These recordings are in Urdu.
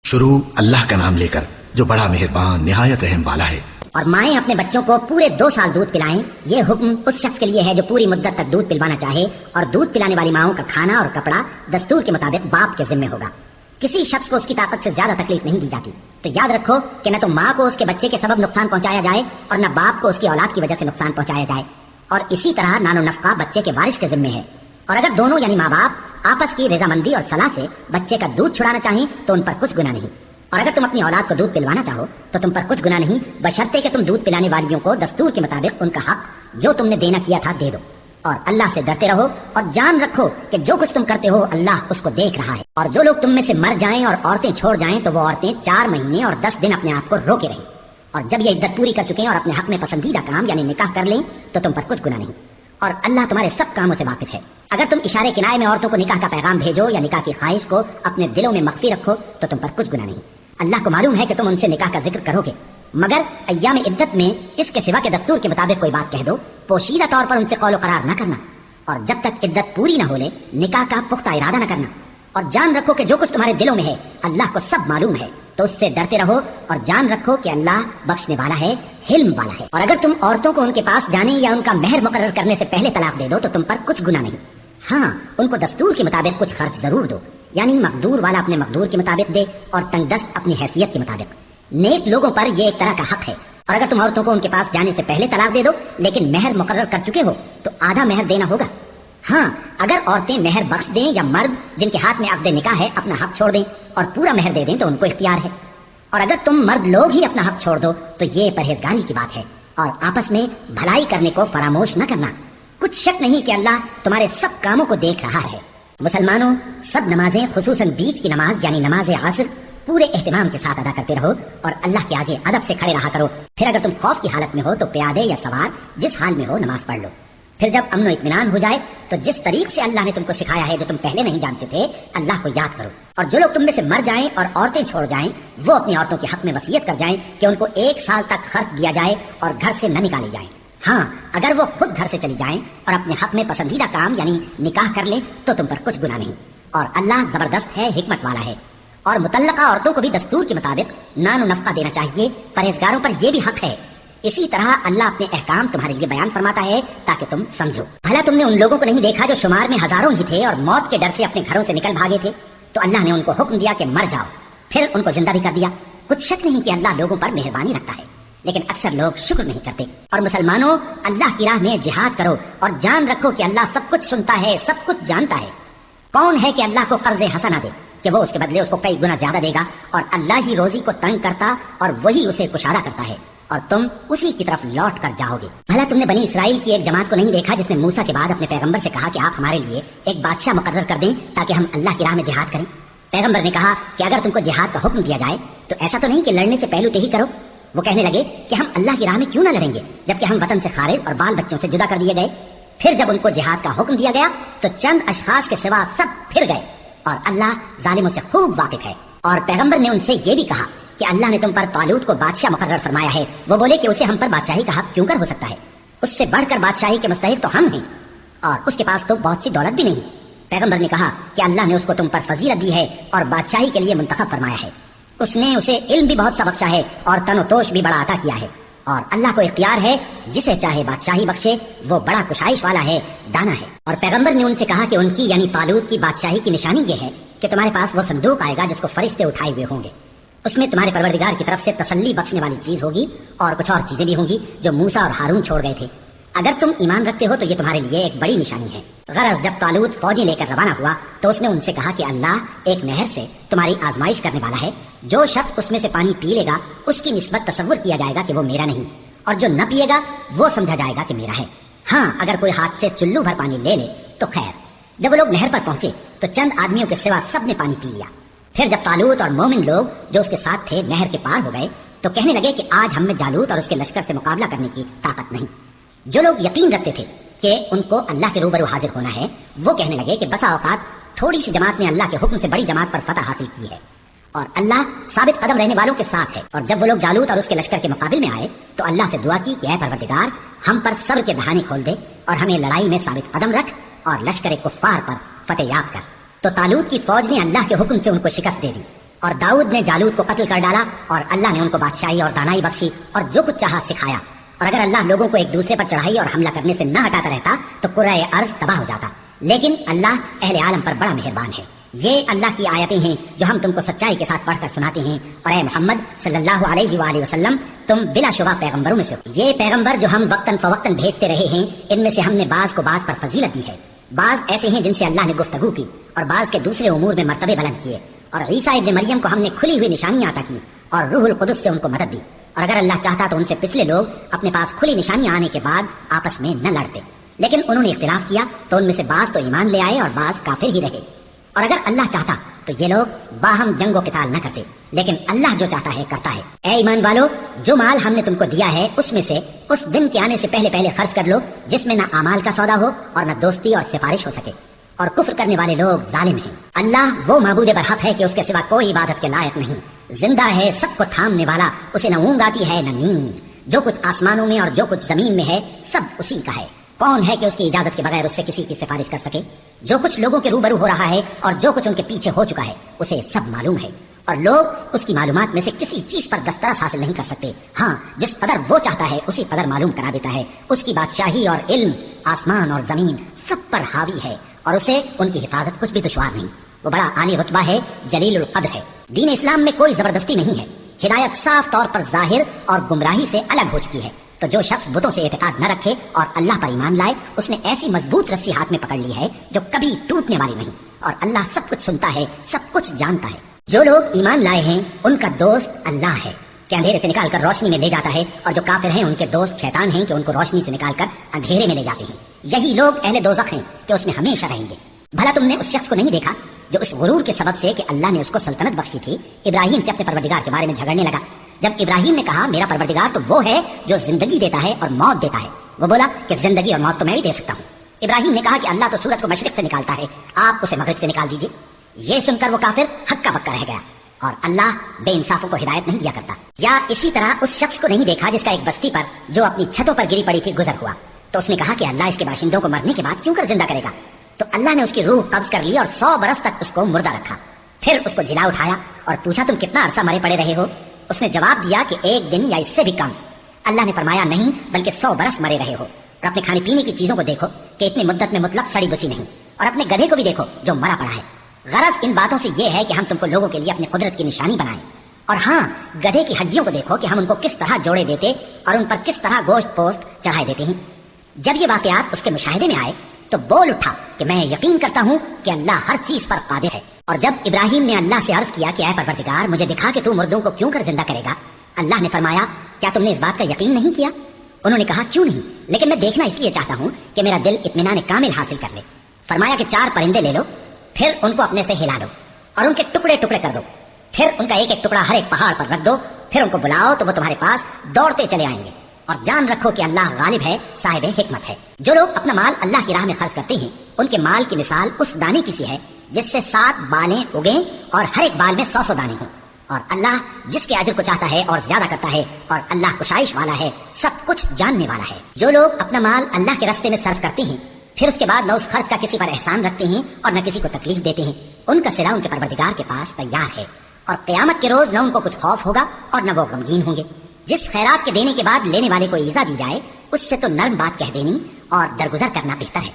شروع اللہ کا نام لے کر جو بڑا مہربان نہایت رحم والا ہے۔ اور مائیں اپنے بچوں کو پورے 2 سال دودھ پلائیں، یہ حکم اس شخص کے لیے ہے جو پوری مدت تک دودھ پلوانا چاہے، اور دودھ پلانے والی ماؤں کا کھانا اور کپڑا دستور کے مطابق باپ کے ذمہ ہوگا۔ کسی شخص کو اس کی طاقت سے زیادہ تکلیف نہیں دی جاتی، تو یاد رکھو کہ نہ تو ماں کو اس کے بچے کے سبب نقصان پہنچایا جائے اور نہ باپ کو اس کی اولاد کی وجہ سے نقصان پہنچایا جائے، اور اسی طرح نان و نفقہ بچے کے وارث کے ذمہ ہے۔ اور اگر دونوں یعنی ماں باپ آپس کی رضامندی اور صلاح سے بچے کا دودھ چھڑانا چاہیں تو ان پر کچھ گناہ نہیں، اور اگر تم اپنی اولاد کو دودھ پلوانا چاہو تو تم پر کچھ گناہ نہیں، بشرطے کہ تم دودھ پلانے والیوں کو دستور کے مطابق ان کا حق جو تم نے دینا کیا تھا دے دو، اور اللہ سے ڈرتے رہو اور جان رکھو کہ جو کچھ تم کرتے ہو اللہ اس کو دیکھ رہا ہے۔ اور جو لوگ تم میں سے مر جائیں اور عورتیں چھوڑ جائیں تو وہ عورتیں 4 مہینے اور 10 دن اپنے آپ کو روکے رہیں، اور جب یہ عدت پوری کر چکیں اور اپنے حق میں پسندیدہ کام یعنی نکاح کر لیں تو تم پر کچھ گناہ نہیں، اور اللہ تمہارے سب کاموں سے واقف ہے۔ اگر تم اشارے کنائے میں عورتوں کو نکاح کا پیغام بھیجو یا نکاح کی خواہش کو اپنے دلوں میں مخفی رکھو تو تم پر کچھ گناہ نہیں۔ اللہ کو معلوم ہے کہ تم ان سے نکاح کا ذکر کرو گے، مگر ایام عدت میں اس کے سوا کے دستور کے مطابق کوئی بات کہہ دو، پوشیدہ طور پر ان سے قول و قرار نہ کرنا، اور جب تک عدت پوری نہ ہو لے نکاح کا پختہ ارادہ نہ کرنا، اور جان رکھو کہ جو کچھ تمہارے دلوں میں ہے اللہ کو سب معلوم ہے، تو اس سے ڈرتے رہو اور جان رکھو کہ اللہ بخشنے والا ہے، حلم والا ہے۔ اور اگر تم عورتوں کو ان کے پاس جانے یا ان کا مہر مقرر کرنے سے پہلے طلاق دے دو تو تم پر کچھ گناہ نہیں، ہاں ان کو دستور کے مطابق کچھ خرچ ضرور دو، یعنی مقدور والا اپنے مقدور کے مطابق دے اور تنگ دست اپنی حیثیت کے مطابق۔ نیک لوگوں پر یہ ایک طرح کا حق ہے، اور اگر تم عورتوں کو ان کے پاس جانے سے پہلے طلاق دے دو لیکن مہر مقرر کر چکے ہو تو آدھا مہر دینا ہوگا۔ ہاں اگر عورتیں مہر بخش دیں یا مرد جن کے ہاتھ میں عقد نکاح ہے اپنا حق چھوڑ دیں اور پورا مہر دے دیں تو ان کو اختیار ہے، اور اگر تم مرد لوگ ہی اپنا حق چھوڑ دو تو یہ پرہیزگاری کی بات ہے، اور آپس میں بھلائی کرنے کو فراموش نہ کرنا۔ کچھ شک نہیں کہ اللہ تمہارے سب کاموں کو دیکھ رہا ہے۔ مسلمانوں، سب نمازیں خصوصاً بیچ کی نماز یعنی نماز عصر پورے اہتمام کے ساتھ ادا کرتے رہو اور اللہ کے آگے ادب سے کھڑے رہا کرو۔ پھر اگر تم خوف کی حالت میں ہو تو پیادے یا سوار جس حال میں ہو نماز پڑھ لو۔ پھر جب امن و اطمینان ہو جائے تو جس طریق سے اللہ نے تم کو سکھایا ہے جو تم پہلے نہیں جانتے تھے اللہ کو یاد کرو۔ اور جو لوگ تم میں سے مر جائیں اور عورتیں چھوڑ جائیں وہ اپنی عورتوں کے حق میں وصیت کر جائیں کہ ان کو 1 سال تک خرچ دیا جائے اور گھر سے نہ نکالی جائیں۔ ہاں اگر وہ خود گھر سے چلی جائیں اور اپنے حق میں پسندیدہ کام یعنی نکاح کر لیں تو تم پر کچھ گناہ نہیں، اور اللہ زبردست ہے، حکمت والا ہے۔ اور مطلقہ عورتوں کو بھی دستور کے مطابق نان و نفقہ دینا چاہیے، پرہیزگاروں پر یہ بھی حق ہے۔ اسی طرح اللہ اپنے احکام تمہارے لیے بیان فرماتا ہے تاکہ تم سمجھو۔ بھلا تم نے ان لوگوں کو نہیں دیکھا جو شمار میں ہزاروں ہی تھے اور موت کے ڈر سے اپنے گھروں سے نکل بھاگے تھے، تو اللہ نے ان کو حکم دیا کہ مر جاؤ، پھر ان کو زندہ بھی کر دیا۔ کچھ شک نہیں کہ اللہ لوگوں پر مہربانی رکھتا ہے، لیکن اکثر لوگ شکر نہیں کرتے۔ اور مسلمانوں، اللہ کی راہ میں جہاد کرو اور جان رکھو کہ اللہ سب کچھ سنتا ہے، سب کچھ جانتا ہے۔ کون ہے کہ اللہ کو قرض حسنہ دے کہ وہ اس کے بدلے اس کو کئی گنا زیادہ دے گا، اور اللہ ہی روزی کو تنگ کرتا اور وہی اسے کشادہ کرتا ہے، اور تم اسی کی طرف لوٹ کر جاؤ گے۔ بھلا تم نے بنی اسرائیل کی ایک جماعت کو نہیں دیکھا جس نے موسیٰ کے بعد اپنے پیغمبر سے کہا کہ آپ ہمارے لیے ایک بادشاہ مقرر کر دیں تاکہ ہم اللہ کی راہ میں جہاد کریں؟ پیغمبر نے کہا کہ اگر تم کو جہاد کا حکم دیا جائے تو ایسا تو نہیں کہ لڑنے سے پہلو ہی کرو۔ وہ کہنے لگے کہ ہم اللہ کی راہ میں کیوں نہ لڑیں گے جبکہ ہم وطن سے خارج اور بال بچوں سے جدا کر دیے گئے۔ پھر جب ان کو جہاد کا حکم دیا گیا تو چند اشخاص کے سوا سب پھر گئے، اور اللہ ظالموں سے خوب واقف ہے۔ اور پیغمبر نے ان سے یہ بھی کہا کہ اللہ نے تم پر طالوت کو بادشاہ مقرر فرمایا ہے۔ وہ بولے کہ اسے ہم پر بادشاہی کا حق کیوں کر ہو سکتا ہے؟ اس سے بڑھ کر بادشاہی کے مستحق تو ہم ہیں، اور اس کے پاس تو بہت سی دولت بھی نہیں۔ پیغمبر نے کہا کہ اللہ نے اس کو تم پر فضیلت دی ہے اور بادشاہی کے لیے منتخب فرمایا ہے۔ اس نے اسے علم بھی بہت سا بخشا ہے اور تن و توش بھی بڑا عطا کیا ہے، اور اللہ کو اختیار ہے جسے چاہے بادشاہی بخشے، وہ بڑا کشائش والا ہے، دانا ہے۔ اور پیغمبر نے ان سے کہا کہ ان کی یعنی طالوت کی بادشاہی کی نشانی یہ ہے کہ تمہارے پاس وہ صندوق آئے گا جس کو فرشتے اٹھائے ہوئے ہوں گے، اس میں تمہارے پروردگار کی طرف سے تسلی بخشنے والی چیز ہوگی اور کچھ اور چیزیں بھی ہوں گی جو موسیٰ اور ہارون چھوڑ گئے تھے۔ اگر تم ایمان رکھتے ہو تو یہ تمہارے لیے ایک بڑی نشانی ہے۔ غرض جب طالوت فوجیں لے کر روانہ ہوا تو اس نے ان سے کہا کہ اللہ ایک نہر سے تمہاری آزمائش کرنے والا ہے، جو شخص اس میں سے پانی پی لے گا اس کی نسبت تصور کیا جائے گا کہ وہ میرا نہیں، اور جو نہ پیے گا وہ سمجھا جائے گا کہ میرا ہے۔ ہاں اگر کوئی ہاتھ سے چلو بھر پانی لے لے تو خیر۔ جب وہ لوگ نہر پر پہنچے تو چند آدمیوں کے سوا سب نے پانی پی لیا۔ پھر جب طالوت اور مومن لوگ جو اس کے ساتھ تھے نہر کے پار ہو گئے تو کہنے لگے کہ آج ہم میں جالوت اور اس کے لشکر سے مقابلہ کرنے کی طاقت نہیں۔ جو لوگ یقین رکھتے تھے کہ ان کو اللہ کے روبرو حاضر ہونا ہے وہ کہنے لگے کہ بسا اوقات تھوڑی سی جماعت نے اللہ کے حکم سے بڑی جماعت پر فتح حاصل کی ہے، اور اللہ ثابت قدم رہنے والوں کے ساتھ ہے۔ اور جب وہ لوگ جالوت اور اس کے لشکر کے مقابل میں آئے تو اللہ سے دعا کی کہ اے پروردگار ہم پر صبر کے دہانے کھول دے اور ہمیں لڑائی میں ثابت قدم رکھ اور لشکر کفار پر فتح یاب کر۔ تو طالوت کی فوج نے اللہ کے حکم سے ان کو شکست دے دی، اور داؤد نے جالوت کو قتل کر ڈالا اور اللہ نے ان کو بادشاہی اور دانائی بخشی اور جو کچھ چاہا سکھایا. اور اگر اللہ لوگوں کو ایک دوسرے پر چڑھائی اور حملہ کرنے سے نہ ہٹاتا رہتا تو کرۂ ارض تباہ ہو جاتا. لیکن اللہ اہل عالم پر بڑا مہربان ہے. یہ اللہ کی آیتیں ہیں جو ہم تم کو سچائی کے ساتھ پڑھ کر سناتے ہیں. اور اے محمد صلی اللہ علیہ وآلہ وسلم تم بلا شبہ پیغمبروں میں سے ہو. یہ پیغمبر جو ہم وقتاً فوقتاً بھیجتے رہے ہیں ان میں سے ہم نے بعض کو بعض پر فضیلت دی ہے. بعض ایسے ہیں جن سے اللہ نے گفتگو کی اور بعض کے دوسرے امور میں مرتبے بلند کیے. اور عیسیٰ ابن مریم کو ہم نے کھلی ہوئی نشانیاں عطا کی اور روح القدس سے ان کو مدد دی. اور اگر اللہ چاہتا تو ان سے پچھلے لوگ اپنے پاس کھلی نشانیاں آنے کے بعد آپس میں نہ لڑتے. لیکن انہوں نے اختلاف کیا تو ان میں سے بعض تو ایمان لے آئے اور بعض کافر ہی رہے. اور اگر اللہ چاہتا تو یہ لوگ باہم جنگ و قتال نہ کرتے. لیکن اللہ جو چاہتا ہے کرتا ہے. اے ایمان والو، جو مال ہم نے تم کو دیا ہے اس میں سے اس دن کے آنے سے پہلے پہلے خرچ کر لو جس میں نہ اعمال کا سودا ہو اور نہ دوستی اور سفارش ہو سکے. اور کفر کرنے والے لوگ ظالم ہیں. اللہ وہ معبود برحق ہے کہ اس کے سوا کوئی عبادت کے لائق نہیں. زندہ ہے، سب کو تھامنے والا، اسے نہ اونگ آتی ہے نہ نیند. جو کچھ آسمانوں میں اور جو کچھ زمین میں ہے سب اسی کا ہے. کون ہے کہ اس کی اجازت کے بغیر اس سے کسی کی سفارش کر سکے؟ جو کچھ لوگوں کے روبرو ہو رہا ہے اور جو کچھ ان کے پیچھے ہو چکا ہے اسے سب معلوم ہے. اور لوگ اس کی معلومات میں سے کسی چیز پر دسترس حاصل نہیں کر سکتے. ہاں، جس قدر وہ چاہتا ہے اسی قدر معلوم کرا دیتا ہے. اس کی بادشاہی اور علم آسمان اور زمین سب پر حاوی ہے اور اسے ان کی حفاظت کچھ بھی دشوار نہیں. وہ بڑا عالی رتبہ ہے، جلیل القدر ہے. دین اسلام میں کوئی زبردستی نہیں ہے. ہدایت صاف طور پر ظاہر اور گمراہی سے الگ ہو چکی ہے. تو جو شخص بتوں سے اعتقاد نہ رکھے اور اللہ پر ایمان لائے اس نے ایسی مضبوط رسی ہاتھ میں پکڑ لی ہے جو کبھی ٹوٹنے والی نہیں. اور اللہ سب کچھ سنتا ہے، سب کچھ جانتا ہے. جو لوگ ایمان لائے ہیں ان کا دوست اللہ ہے کہ اندھیرے سے نکال کر روشنی میں لے جاتا ہے. اور جو کافر ہیں ان کے دوست شیطان ہیں کہ ان کو روشنی سے نکال کر اندھیرے میں لے جاتے ہیں. یہی لوگ اہل دوزخ ہیں کہ اس میں ہمیشہ رہیں گے. بھلا تم نے اس شخص کو نہیں دیکھا جو اس غرور کے سبب سے کہ اللہ نے اس کو سلطنت بخشی تھی ابراہیم سے اپنے پروردگار کے بارے میں جھگڑنے لگا؟ جب ابراہیم نے کہا میرا پروردگار تو وہ ہے جو زندگی دیتا ہے اور موت دیتا ہے، وہ بولا کہ زندگی اور موت تو میں بھی دے سکتا ہوں. ابراہیم نے کہا کہ اللہ تو سورج کو مشرق سے نکالتا ہے، آپ اسے مغرب سے نکال دیجیے. یہ سن کر وہ کافر ہکا بکا رہ گیا. اور اللہ بے انصافوں کو ہدایت نہیں دیا کرتا. یا اسی طرح اس شخص کو نہیں دیکھا جس کا ایک بستی پر جو اپنی چھتوں پر گری پڑی تھی گزر ہوا، تو اس نے کہا کہ اللہ اس کے باشندوں کو مرنے کے بعد کیوں کر زندہ کرے گا؟ تو اللہ نے اس کی روح قبض کر لی اور 100 برس تک اس کو مردہ رکھا. پھر اس کو جلا اٹھایا اور پوچھا تم کتنا عرصہ مرے پڑے رہے ہو؟ اس نے جواب دیا کہ 1 دن یا اس سے بھی کم. اللہ نے فرمایا نہیں بلکہ 100 برس مرے رہے ہو. اور اپنے کھانے پینے کی چیزوں کو دیکھو کہ اتنی مدت میں مطلق سڑی بسی نہیں. اور اپنے گدھے کو بھی دیکھو جو مرا پڑا ہے. غرض ان باتوں سے یہ ہے کہ ہم تم کو لوگوں کے لیے اپنی قدرت کی نشانی بنائیں. اور ہاں، گدھے کی ہڈیوں کو دیکھو کہ ہم ان کو کس طرح جوڑے دیتے اور ان پر کس طرح گوشت پوست چڑھائے دیتے ہیں. جب یہ واقعات اس کے مشاہدے میں آئے تو بول اٹھا کہ میں یقین کرتا ہوں کہ اللہ ہر چیز پر قادر ہے. اور جب ابراہیم نے اللہ سے عرض کیا کہ اے پروردگار مجھے دکھا کہ تو مردوں کو کیوں کر زندہ کرے گا، اللہ نے فرمایا کیا تم نے اس بات کا یقین نہیں کیا؟ انہوں نے کہا کیوں نہیں، لیکن میں دیکھنا اس لیے چاہتا ہوں کہ میرا دل اطمینان کامل حاصل کر لے. فرمایا کہ 4 پرندے لے لو، پھر ان کو اپنے سے ہلا دو اور ان کے ٹکڑے ٹکڑے کر دو. پھر ان کا ایک ایک ٹکڑا ہر ایک پہاڑ پر رکھ دو. پھر ان کو بلاؤ تو وہ تمہارے پاس دوڑتے چلے آئیں گے. اور جان رکھو کہ اللہ غالب ہے، صاحب حکمت ہے. جو لوگ اپنا مال اللہ کی راہ میں خرچ کرتے ہیں ان کے مال کی مثال اس دانے کی سی ہے جس سے 7 بالیں اگیں اور ہر ایک بال میں 100 دانے ہوں. اور اللہ جس کے اجر کو چاہتا ہے اور زیادہ کرتا ہے، اور اللہ کشائش والا ہے، سب کچھ جاننے والا ہے. جو لوگ اپنا مال اللہ کے راستے میں صرف کرتے ہیں پھر اس کے بعد نہ اس خرچ کا کسی پر احسان رکھتے ہیں اور نہ کسی کو تکلیف دیتے ہیں، ان کا صلہ ان کے پروردگار کے پاس تیار ہے. اور قیامت کے روز نہ ان کو کچھ خوف ہوگا اور نہ وہ غمگین ہوں گے. جس خیرات کے دینے کے بعد لینے والے کو ایزا دی جائے اس سے تو نرم بات کہہ دینی اور درگزر کرنا بہتر ہے.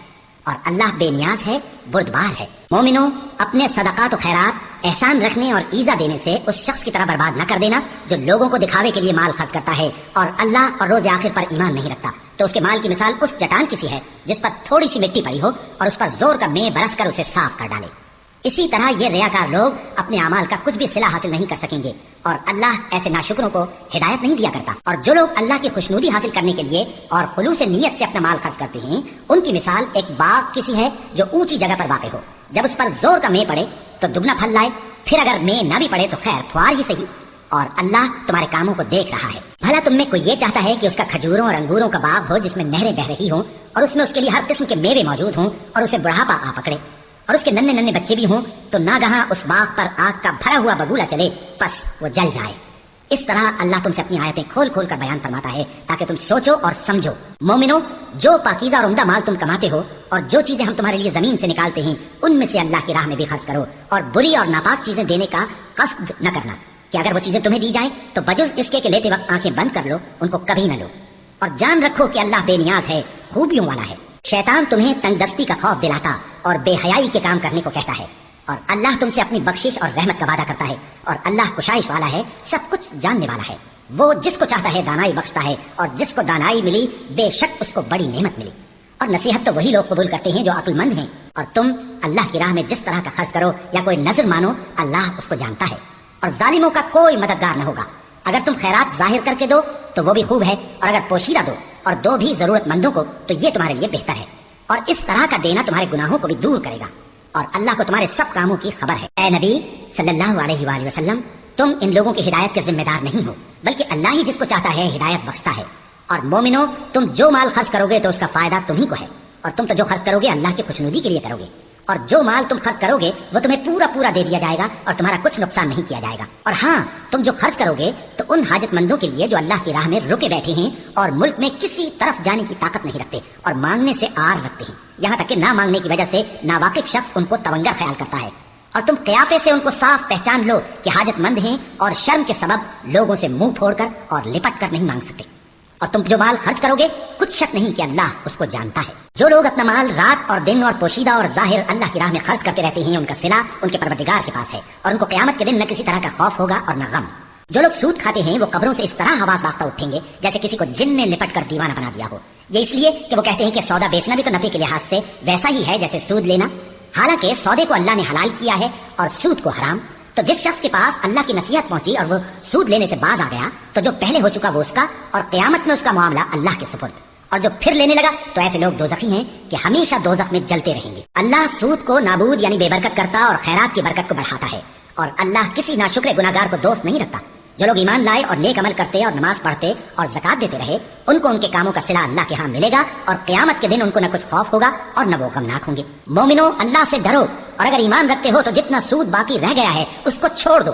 اور اللہ بے نیاز ہے، بردبار ہے. مومنوں، اپنے صدقات و خیرات احسان رکھنے اور ایزا دینے سے اس شخص کی طرح برباد نہ کر دینا جو لوگوں کو دکھاوے کے لیے مال خرچ کرتا ہے اور اللہ اور روز آخر پر ایمان نہیں رکھتا. تو اس کے مال کی مثال اس چٹان کی سی ہے جس پر تھوڑی سی مٹی پڑی ہو اور اس پر زور کا مے برس کر اسے صاف کر ڈالے. اسی طرح یہ ریاکار لوگ اپنے اعمال کا کچھ بھی صلہ حاصل نہیں کر سکیں گے اور اللہ ایسے ناشکروں کو ہدایت نہیں دیا کرتا. اور جو لوگ اللہ کی خوشنودی حاصل کرنے کے لیے اور خلوص نیت سے اپنا مال خرچ کرتے ہیں ان کی مثال ایک باغ کسی ہے جو اونچی جگہ پر واقع ہو. جب اس پر زور کا مے پڑے تو دگنا پھل لائے، پھر اگر مے نہ بھی پڑے تو خیر پھوار ہی صحیح. اور اللہ تمہارے کاموں کو دیکھ رہا ہے. بھلا تم میں کوئی یہ چاہتا ہے کہ اس کا کھجوروں اور انگوروں کا باغ ہو جس میں نہریں بہ رہی ہوں اور اس میں اس کے لیے ہر قسم کے میوے موجود ہوں اور اسے بڑھاپا آ پکڑے اور اس کے ننھے ننھے بچے بھی ہوں تو ناگہاں اس باغ پر آگ کا بھرا ہوا بگولا چلے بس وہ جل جائے؟ اس طرح اللہ تم سے اپنی آیتیں کھول کھول کر بیان فرماتا ہے تاکہ تم سوچو اور سمجھو. مومنو، جو پاکیزہ اور عمدہ مال تم کماتے ہو اور جو چیزیں ہم تمہارے لیے زمین سے نکالتے ہیں ان میں سے اللہ کی راہ میں بھی خرچ کرو اور بری اور ناپاک چیزیں دینے کا قصد نہ کرنا کہ اگر وہ چیزیں تمہیں دی جائیں تو بجز اس کے کہ لیتے وقت آنکھیں بند کر لو ان کو کبھی نہ لو، اور جان رکھو کہ اللہ بے نیاز ہے، خوبیوں والا ہے۔ شیطان تمہیں تنگ دستی کا خوف دلاتا اور بے حیائی کے کام کرنے کو کہتا ہے، اور اللہ تم سے اپنی بخشش اور رحمت کا وعدہ کرتا ہے، اور اللہ کشائش والا ہے، سب کچھ جاننے والا ہے۔ وہ جس کو چاہتا ہے دانائی بخشتا ہے، اور جس کو دانائی ملی بے شک اس کو بڑی نعمت ملی۔ اور نصیحت تو وہی لوگ قبول کرتے ہیں جو عقل مند ہیں، اور تم اللہ کی راہ میں جس طرح کا خرچ کرو یا کوئی نظر مانو اللہ اس کو جانتا ہے، اور ظالموں کا کوئی مددگار نہ ہوگا۔ اگر تم خیرات ظاہر کر کے دو تو وہ بھی خوب ہے، اور اگر پوشیدہ دو اور دو بھی ضرورت مندوں کو تو یہ تمہارے لیے بہتر ہے، اور اس طرح کا دینا تمہارے گناہوں کو بھی دور کرے گا، اور اللہ کو تمہارے سب کاموں کی خبر ہے۔ اے نبی صلی اللہ علیہ وآلہ وسلم، تم ان لوگوں کی ہدایت کے ذمہ دار نہیں ہو، بلکہ اللہ ہی جس کو چاہتا ہے ہدایت بخشتا ہے۔ اور مومنو، تم جو مال خرچ کرو گے تو اس کا فائدہ تمہیں کو ہے، اور تم تو جو خرچ کرو گے اللہ کی خوشنودی کے لیے کرو گے، اور جو مال تم خرچ کرو گے وہ تمہیں پورا پورا دے دیا جائے گا اور تمہارا کچھ نقصان نہیں کیا جائے گا۔ اور ہاں، تم جو خرچ کرو گے تو ان حاجت مندوں کے لیے جو اللہ کی راہ میں رکے بیٹھے ہیں اور ملک میں کسی طرف جانے کی طاقت نہیں رکھتے اور مانگنے سے آر رکھتے ہیں، یہاں تک کہ نہ مانگنے کی وجہ سے ناواقف شخص ان کو تونگر خیال کرتا ہے، اور تم قیافے سے ان کو صاف پہچان لو کہ حاجت مند ہیں اور شرم کے سبب لوگوں سے منہ پھوڑ کر اور لپٹ کر نہیں مانگ سکتے۔ اور تم جو مال خرچ کرو گے کچھ شک نہیں کہ اللہ اس کو جانتا ہے۔ جو لوگ اپنا مال رات اور دن اور پوشیدہ اور ظاہر اللہ کی راہ میں خرچ کرتے رہتے ہیں، ان کا صلہ ان کے پروردگار کے پاس ہے، اور ان کو قیامت کے دن نہ کسی طرح کا خوف ہوگا اور نہ غم۔ جو لوگ سود کھاتے ہیں وہ قبروں سے اس طرح حواس باختہ اٹھیں گے جیسے کسی کو جن نے لپٹ کر دیوانہ بنا دیا ہو، یہ اس لیے کہ وہ کہتے ہیں کہ سودا بیچنا بھی تو نفع کے لحاظ سے ویسا ہی ہے جیسے سود لینا، حالانکہ سودے کو اللہ نے حلال کیا ہے اور سود کو حرام۔ تو جس شخص کے پاس اللہ کی نصیحت پہنچی اور وہ سود لینے سے باز آ گیا تو جو پہلے ہو چکا وہ اس کا، اور قیامت میں اس کا معاملہ اللہ کے سپرد، اور جو پھر لینے لگا تو ایسے لوگ دوزخی ہیں کہ ہمیشہ دوزخ میں جلتے رہیں گے۔ اللہ سود کو نابود یعنی بے برکت کرتا اور خیرات کی برکت کو بڑھاتا ہے، اور اللہ کسی ناشکر گناہگار کو دوست نہیں رکھتا۔ جو لوگ ایمان لائے اور نیک عمل کرتے اور نماز پڑھتے اور زکات دیتے رہے، ان کو ان کے کاموں کا صلہ اللہ کے ہاں ملے گا، اور قیامت کے دن ان کو نہ کچھ خوف ہوگا اور نہ وہ غمناک ہوں گے۔ مومنو، اللہ سے ڈرو، اور اگر ایمان رکھتے ہو تو جتنا سود باقی رہ گیا ہے اس کو چھوڑ دو،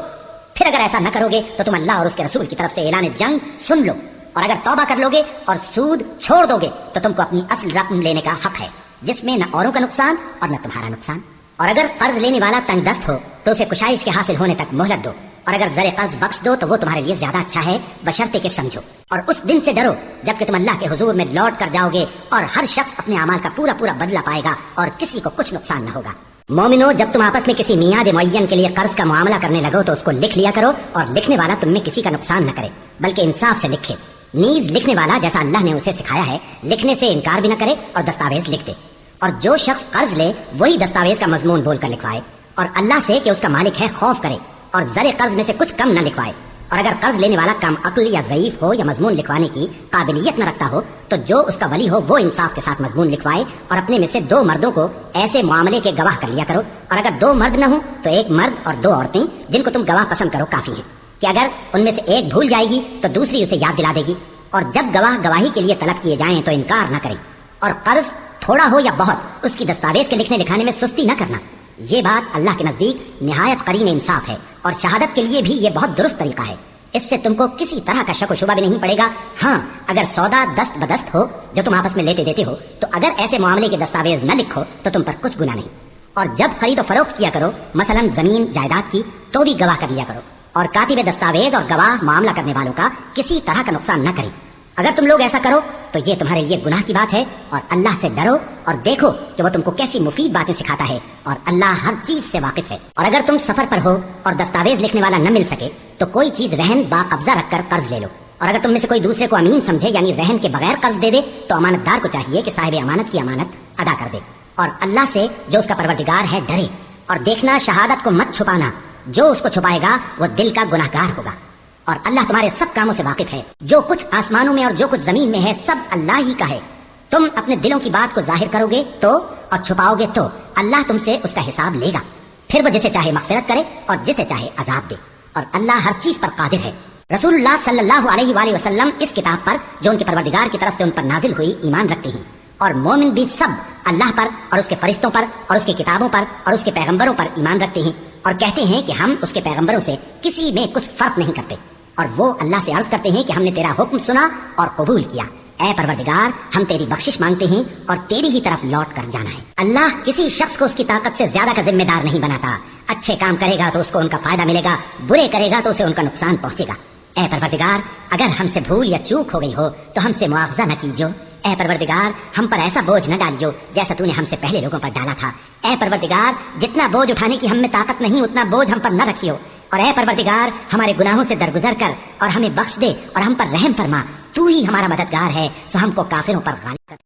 پھر اگر ایسا نہ کرو گے تو تم اللہ اور اس کے رسول کی طرف سے اعلان جنگ سن لو، اور اگر توبہ کر لو گے اور سود چھوڑ دو گے تو تم کو اپنی اصل رقم لینے کا حق ہے، جس میں نہ اوروں کا نقصان اور نہ تمہارا نقصان۔ اور اگر قرض لینے والا تنگ دست ہو تو اسے کشائش کے حاصل ہونے تک مہلت دو، اور اگر زر قرض بخش دو تو وہ تمہارے لیے زیادہ اچھا ہے، بشرطے کہ سمجھو۔ اور اس دن سے ڈرو جبکہ تم اللہ کے حضور میں لوٹ کر جاؤ گے، اور ہر شخص اپنے اعمال کا پورا پورا بدلہ پائے گا اور کسی کو کچھ نقصان نہ ہوگا۔ مومنو، جب تم آپس میں کسی میعاد معین کے لیے قرض کا معاملہ کرنے لگو تو اس کو لکھ لیا کرو، اور لکھنے والا تم میں کسی کا نقصان نہ کرے بلکہ انصاف سے لکھے، نیز لکھنے والا جیسا اللہ نے اسے سکھایا ہے لکھنے سے انکار بھی نہ کرے اور دستاویز لکھ دے۔ اور جو شخص قرض لے وہی دستاویز کا مضمون بول کر لکھوائے، اور اللہ سے کہ اس کا مالک ہے خوف کرے، اور زر قرض میں سے کچھ کم نہ لکھوائے۔ اور اگر قرض لینے والا کم عقل یا ضعیف ہو یا مضمون لکھوانے کی قابلیت نہ رکھتا ہو تو جو اس کا ولی ہو وہ انصاف کے ساتھ مضمون لکھوائے، اور اپنے میں سے 2 مردوں کو ایسے معاملے کے گواہ کر لیا کرو، اور اگر 2 مرد نہ ہوں تو 1 مرد اور 2 عورتیں جن کو تم گواہ پسند کرو کافی ہیں، کہ اگر ان میں سے ایک بھول جائے گی تو دوسری اسے یاد دلا دے گی، اور جب گواہ گواہی کے لیے طلب کیے جائیں تو انکار نہ کریں۔ اور قرض تھوڑا ہو یا بہت اس کی دستاویز کے لکھنے لکھانے میں سستی نہ کرنا، یہ بات اللہ کے نزدیک نہایت قرین انصاف ہے، اور شہادت کے لیے بھی یہ بہت درست طریقہ ہے، اس سے تم کو کسی طرح کا شک و شبہ بھی نہیں پڑے گا۔ ہاں، اگر سودا دست بدست ہو جو تم آپس میں لیتے دیتے ہو تو اگر ایسے معاملے کے دستاویز نہ لکھو تو تم پر کچھ گناہ نہیں۔ اور جب خرید و فروخت کیا کرو، مثلا زمین جائیداد کی، تو بھی گواہ کر لیا کرو، اور کاتب دستاویز اور گواہ معاملہ کرنے والوں کا کسی طرح کا نقصان نہ کریں۔ اگر تم لوگ ایسا کرو تو یہ تمہارے لیے گناہ کی بات ہے، اور اللہ سے ڈرو اور دیکھو کہ وہ تم کو کیسی مفید باتیں سکھاتا ہے، اور اللہ ہر چیز سے واقف ہے۔ اور اگر تم سفر پر ہو اور دستاویز لکھنے والا نہ مل سکے تو کوئی چیز رہن با قبضہ رکھ کر قرض لے لو، اور اگر تم میں سے کوئی دوسرے کو امین سمجھے یعنی رہن کے بغیر قرض دے دے تو امانت دار کو چاہیے کہ صاحب امانت کی امانت ادا کر دے، اور اللہ سے جو اس کا پروردگار ہے ڈرے۔ اور دیکھنا، شہادت کو مت چھپانا، جو اس کو چھپائے گا وہ دل کا گناہگار ہوگا، اور اللہ تمہارے سب کاموں سے واقف ہے، جو کچھ آسمانوں میں اور جو کچھ زمین میں ہے سب اللہ ہی کا ہے۔ تم اپنے دلوں کی بات کو ظاہر کرو گے تو اور چھپاؤ گے تو اللہ تم سے اس کا حساب لے گا، پھر وہ جسے چاہے مغفرت کرے اور جسے چاہے عذاب دے، اور اللہ ہر چیز پر قادر ہے۔ رسول اللہ صلی اللہ علیہ وآلہ وسلم اس کتاب پر جو ان کے پروردگار کی طرف سے ان پر نازل ہوئی ایمان رکھتے ہیں، اور مومن بھی سب اللہ پر اور اس کے فرشتوں پر اور اس کی کتابوں پر اور اس کے پیغمبروں پر ایمان رکھتے ہیں، اور کہتے ہیں کہ ہم اس کے پیغمبروں سے کسی میں کچھ فرق نہیں کرتے، اور وہ اللہ سے عرض کرتے ہیں کہ ہم نے تیرا حکم سنا اور قبول کیا، اے پروردگار ہم تیری بخشش مانگتے ہیں اور تیری ہی طرف لوٹ کر جانا ہے۔ اللہ کسی شخص کو اس کی طاقت سے زیادہ کا ذمہ دار نہیں بناتا۔ اچھے کام کرے گا تو اس کو ان کا فائدہ ملے گا، برے کرے گا تو اسے ان کا نقصان پہنچے گا۔ اے پروردگار اگر ہم سے بھول یا چوک ہو گئی ہو تو ہم سے مواخذہ نہ کیجو۔ اے پروردگار ہم پر ایسا بوجھ نہ ڈالیو جیسا تو نے ہم سے پہلے لوگوں پر ڈالا تھا۔ اے پروردگار جتنا بوجھ اٹھانے کی ہم میں طاقت نہیں اتنا بوجھ ہم پر نہ رکھیو، اور اے پروردگار ہمارے گناہوں سے درگزر کر اور ہمیں بخش دے اور ہم پر رحم فرما۔ تو ہی ہمارا مددگار ہے، سو ہم کو کافروں پر غالب کر۔